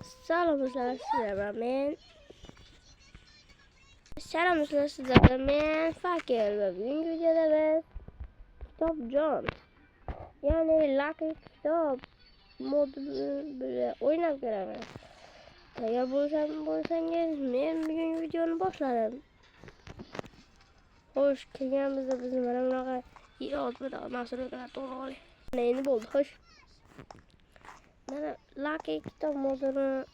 Selamlar sizlerle ben. Selamlar sizlerle ben Fakir ve bugünkü videoda biz Kitap John yani Lucky Kitap modunu böyle oynayıp görelim. Eğer bulsanız ben bugün videonun başlarım. Hoş geldiğinizde bizim aramıza iyi oldu da nasıl kadar doğru oluyor. Neyini buldu hoş. Lucky Kitap modunu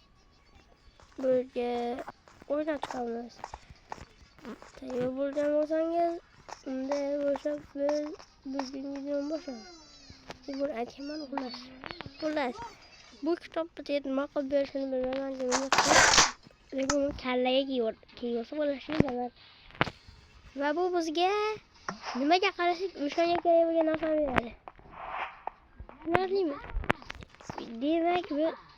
böyle oyuna çıkarmaz. Tabii buradan olsanız de boşa bugün videom boşa. Bu erkeğin olmaz. Olmaz. Bu kitapta dedim makul bir şeyini bilmem lazım. Ve bunu kelleye giyiyorsa ulaşır demez. Ve bu bizge nimaga qarashik o'shanga kerak bo'lgan narsani beradi. Tushunarlimi? Demak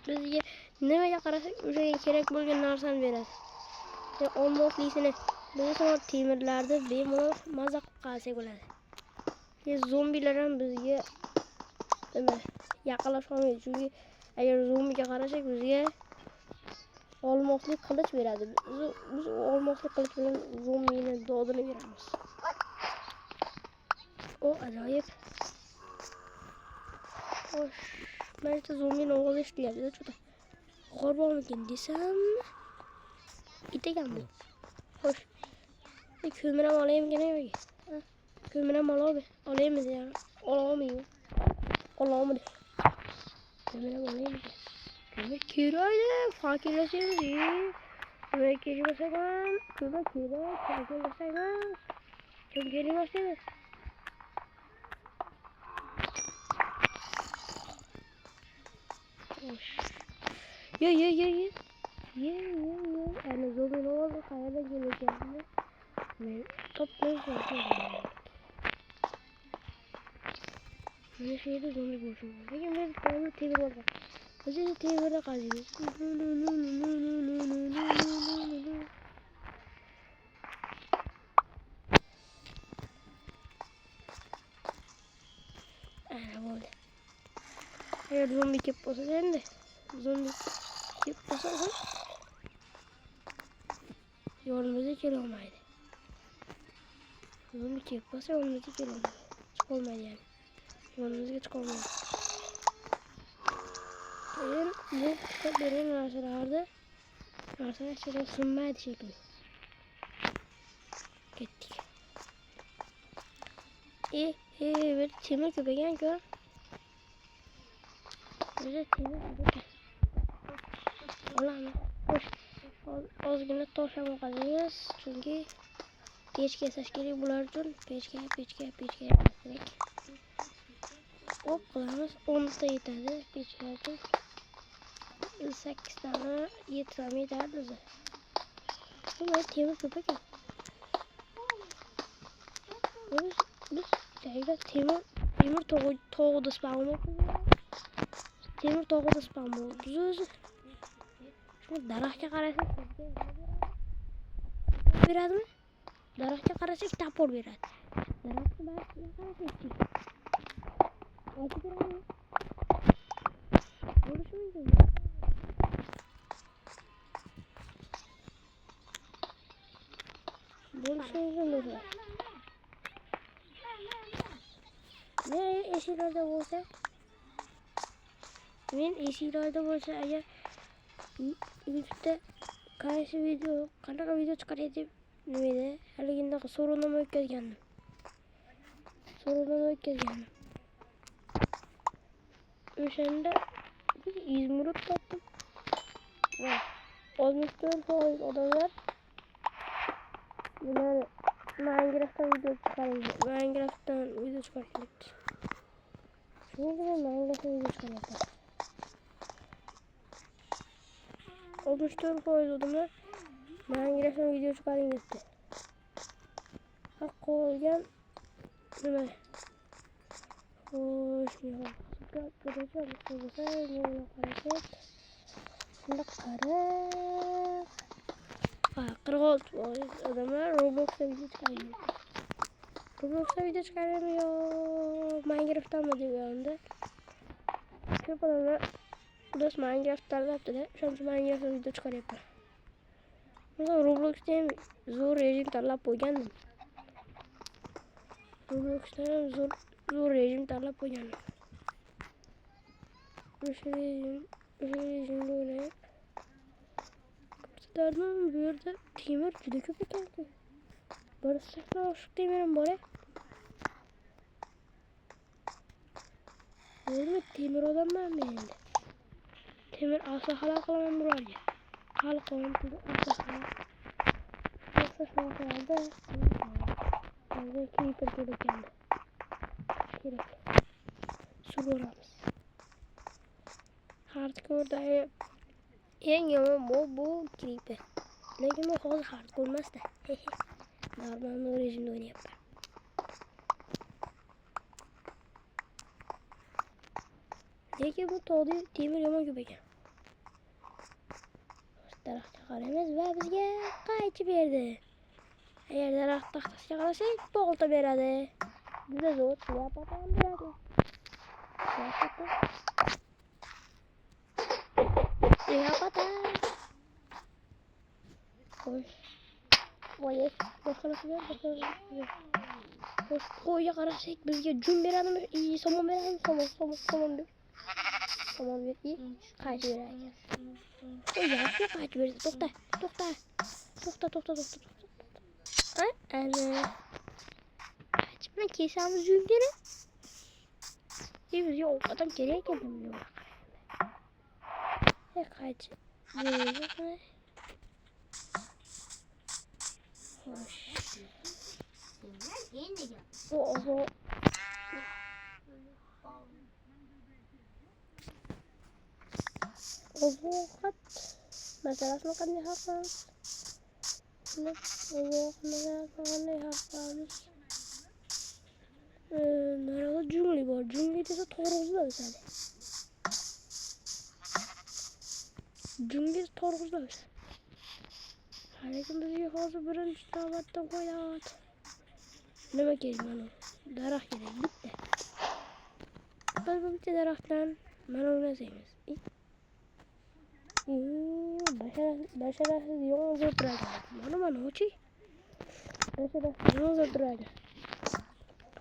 bizga nimaga qarashik o'shanga kerak bo'lgan narsani beradi. Olmoslisini biz temirlarda bemalol maza qilib qarasak bo'ladi. Zombilar ham bizga nima yaqinlasha olmaydi. Chunki agar zombiga qarasak bizga olmosli qilich beradi. Biz olmosli qilich bilan zombini dodini beramiz. O ajoyib. Xo'sh, menimcha zombini ovozi eshitilyapti. Juda g'orbormikin desam, it ekan bu. Xo'sh, ko'mir ham olaymikan yo'q? Ko'mir ham olaymiz yani. Olmaymi? Ko'mir ham olaymiz. Ko'mir kerakdi, fakirlashamiz. Ko'mir kerak ham, ko'mir kerak, fakirlashamiz. Kim kerak bo'lsa Ye. Yani zombi ne oldu? Kayada geleceğim. Ne? Toplayacağım. Böyle şeyde zombi boşum. Peki ben TV var. Özellikle TV'de kalıyoruz. Böyle. Eğer zombi kep olsa sen de. Zombi kep olsa yolumuza çıkamaydı. Zombi kep olsa yolumuza çıkamaydı yani. Yolumuza çıkamaydı. Bu kitap benim narsalarda narsalar sınmaydı şekli. Gittik. Bir temir köpeğen gör. Böyle temir köpeğen. Ulan az güne toşama kalıyoruz. Çünkü peçke saç gerek bulardan peçke gerek. Hop kulağımız 10'da yeterli peçkelerden. 8 tane 7 tane yeterli bize. Bunlar temir köpek ya. Biz tekrar temir toğuda spam oldu. Temir toğuda spam oldu. Şimdi darahga qarasak beradi mi? Darahga qarasak tapor beradi. Darahga qarasak aytib beradi. Bo'lishi mumkin. Ne eshiklarda bo'lsa, men eshiklarda bo'lsa agar YouTube'da qaysi qanaqa video chiqaray deb nima edi? Haligida so'rovnoma o'tkazgandim. O'shanda 100 topdim. Va 64% odamlar bular Minecraft'dan video chiqarayapti. Shunga Minecraft'dan video chiqaryapti. 64% odamlar Minecraft'dan video chiqaring debdi. Qolgan nima? Xo'sh, shunda qarab 46% odamlar Roblox'da video chiqaradi. Roblox'da video chiqaramiyor, Minecraft'dan mı deb yozdi. Ko'p odamlar Burası Minecraft tarafta da. Şu an Minecraft'ta video çıkarıyorum. Burada Roblox'ta zor rejim tarlap oynadım. Roblox'ta zor rejim tarlap oynadım. Rejimde oynayıp. Kapısı bu yerde temir juda köp ekan. Burası sakla oşuk temirim bor. Gördün temir odamlar mı endi? Temir asa halak kılaman buraya. Halak olan asa halak. Yoksa şu an herhalde creeper gerek geldi. Gerek. Su oramız. Hardcore'da en yaman bu creeper. Lekin bu hozir hardcore emas da. Normal rejimde oynayapman. Lekin bu tog'da temir yomon ko'p ekan. Daraxtga qaraymiz va bizga qaychi berdi. Agar daraxt taxtasiga qarasak, bolta beradi. Juda zo'r yapata ham beradi. Yapata. Voy, qo'yga qarasak, bizga jun beradimi? Somon beradimi? Somon ber. Somon ber. Qaychi beradi. Yaxshi qaychi berdi. To'xta. Ana. Qaychi bilan kesamiz yungini. Bizga ovqatam kerak ekan bunga. Qaychi. Oho. Ovoqat masalasini qanday hal qilamiz? Qanday hal qilamiz? Narada jungli bor. Jungli desa to'g'ri o'sadi. Jungli to'g'ri o'sadi. Lekin bizga hozir birinchi navbatda qo'yadi. Nima kerak mana? Daraxt kerak bitta. Bitta daraxtdan mana o'ynasaymiz. Basharasiz yolg'iz o'tiradi. Mana o'chi. Basharasiz yolg'iz o'tiradi.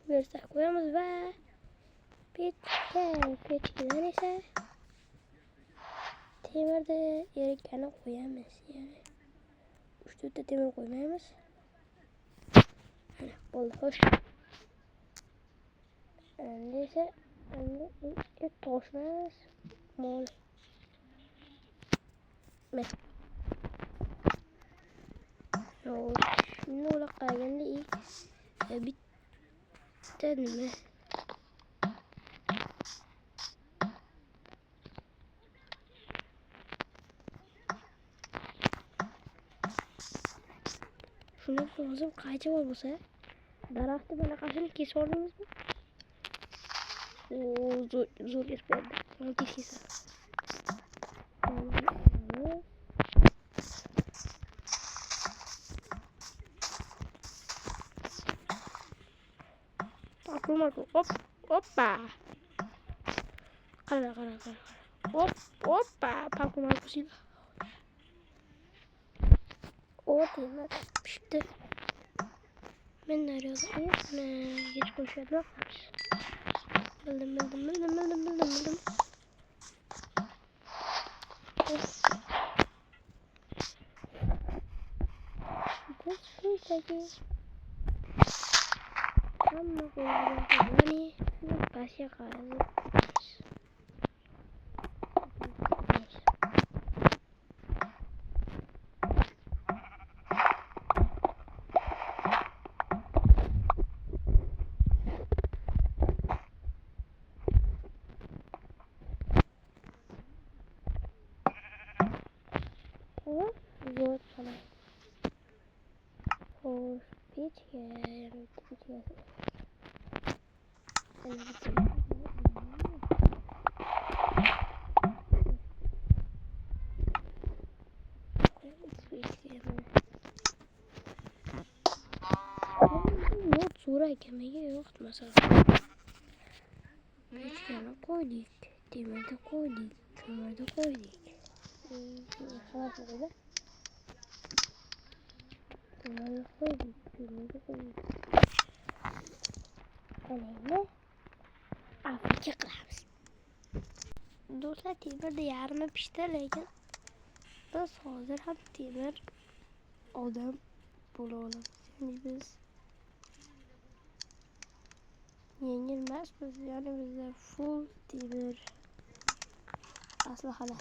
Versak qo'yamiz va pechkadan esa temirni erikkani qo'yamiz. Ya'ni 3-4 ta temir qo'ymaymiz. Mana bo'ldi, xo'sh. Endi esa toshmas. Mol. Shuni o'ylab qaraganda bitta nima? Shundan so'ng qaychi bor bo'lsa, daraxtni bunaqasini kesib olamizmi? Zo'r kesib berdi. Mana kesib. Hoppa. Qara. Hoppa. Parkur sila. Temir pişti. Ben de arıyordum. Geç koşuyordum. Bildim. Ama yani kasih karası. Zor falan. Hoş pechka. Suray kemiği yok mesela. Pechkani koyduk. Demirni koyduk. Kömürde koyduk. Kalasın dedi. Kömürde koyduk. Öyle Afrika kılavuz. Dostlar temir de yarıma pişti lekin biz hozir ham temir odam bo'la olamiz. Yani biz yengil emasmiz, yani bizda full temir aslahalar.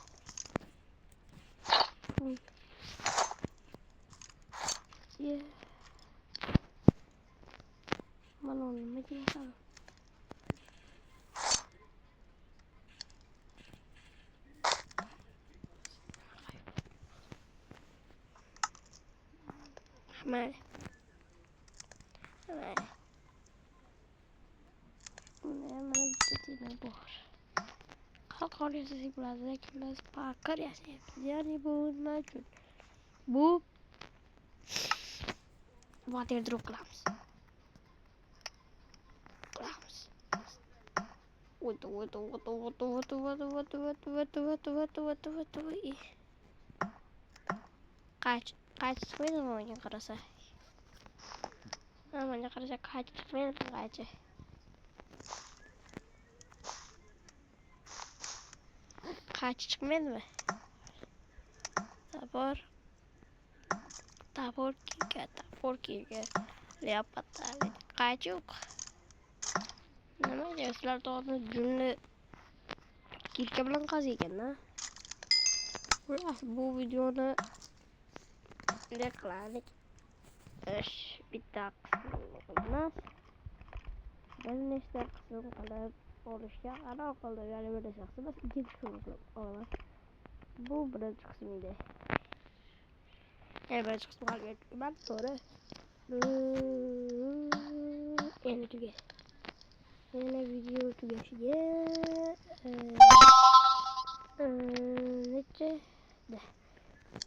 Mana uni nima deyapsan? Mayli. Mana bitta temir bor. Qalqon yasasak bo'ladi, lekin biz paqir yasayapmiz. Ya'ni bu nima uchun? Bu water drop qilamiz. Qaç çıkmaydı mı oyun karası? Ama oyun karası qaç çıkmaydı mı qaç? Qaç çıkmaydı mı? Tapor kiga. Leopatlar qaç yok. Nima diyorlar doğru cümle kirke bilan qaziygan-da. Bu videoni qiladik. Bitta qismini bir nechta qism qilib olishga qaror qildim. Ya'ni bir shaxs emas, ikkinchi qism qilib olaman. Bu birinchi qism edi. Birinchi qism qilgan to'g'ri. Endi tugadi. Yana video tugashiga necha?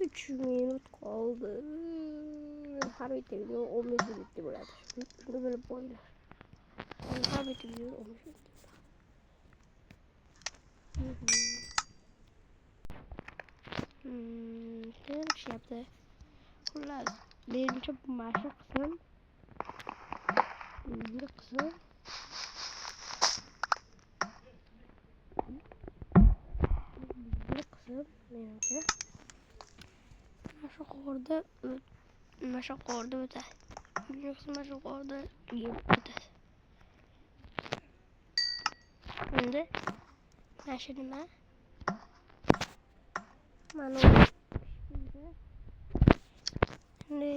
3 minut qoldi. Har bitta video 15 minutda bo'ladi. Shuni bilib qo'yinglar. Har bitta video 15 minut. Nima yaptı? Xullas, birinchi mashq qism. Bir qism. Menimcha mashq orada o'tadi. Birinchi qism mashq orada tugab o'tadi. Endi mana shu nima? Mana ne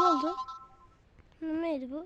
oldu? Neydi bu?